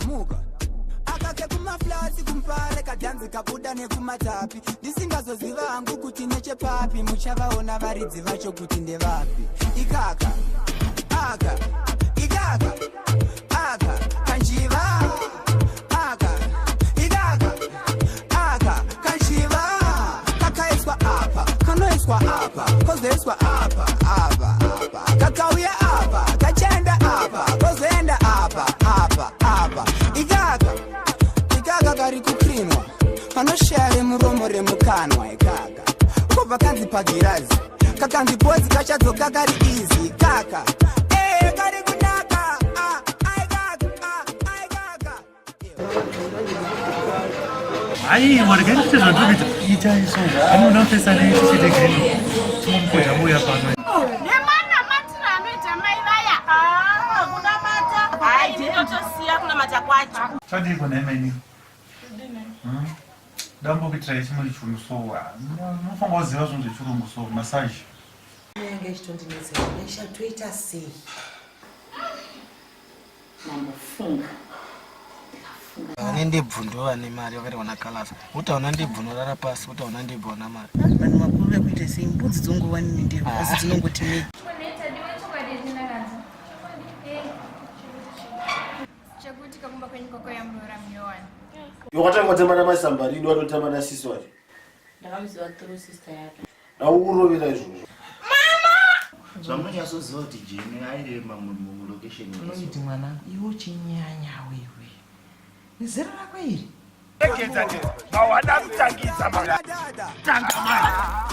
tamuka akake kumaflasi kumpale kadhanzi kabuda nekumatapi ndisingazoziva hangu kuti nechepapi muchavaona varidzi vacho kuti ndevapi ikaka aka ikaka aka kanjiva aka ikaka aka kanjiva kakaiswa apa kanoiswa apa kozoiswa apa apa apa kakauya apa kachenda apa kozoenda apa apa apa ikaka kari kuprimwa panoshare muromo remukanwa ikaka kubva kanzi pagirazi kakanzi bhodzi kachadzoka kari izi kaka kari kunaka Ai, wargani tena ndio kita hizo. Kama unafesa ni kisigeni. Tumpoja moya pano. Ne mana matira anoita mai vaya. Kuna mata. Ai, ndinotosia kuna mata kwacho. Chadi kuna emeni. Dambo kitrai chimwe chimusowa. Mufongoziva zvinhu zvechirungu so massage. Nenge chitondinetse nesha toita sei. Namufunga. Vane ndebvundo vane mari vakariwana kalasa utaona ndebvuno rara pasi utaona ndebvuno mari vanhu makuru vekuita sei mbudzi dzongowani nendebvu asi dzinongoti mei chekuti kakumba kwenyu koko yamura muyowani wakatanga tamana masambari ido watotamana sisi wati ndakauziva toro sister yake aurovera izvozvo zvamunyazoziva kuti jeni airema mulocation unoti mwana iwo chinyanya wewe nizera rako iri mawada kutangisa Tanga mara.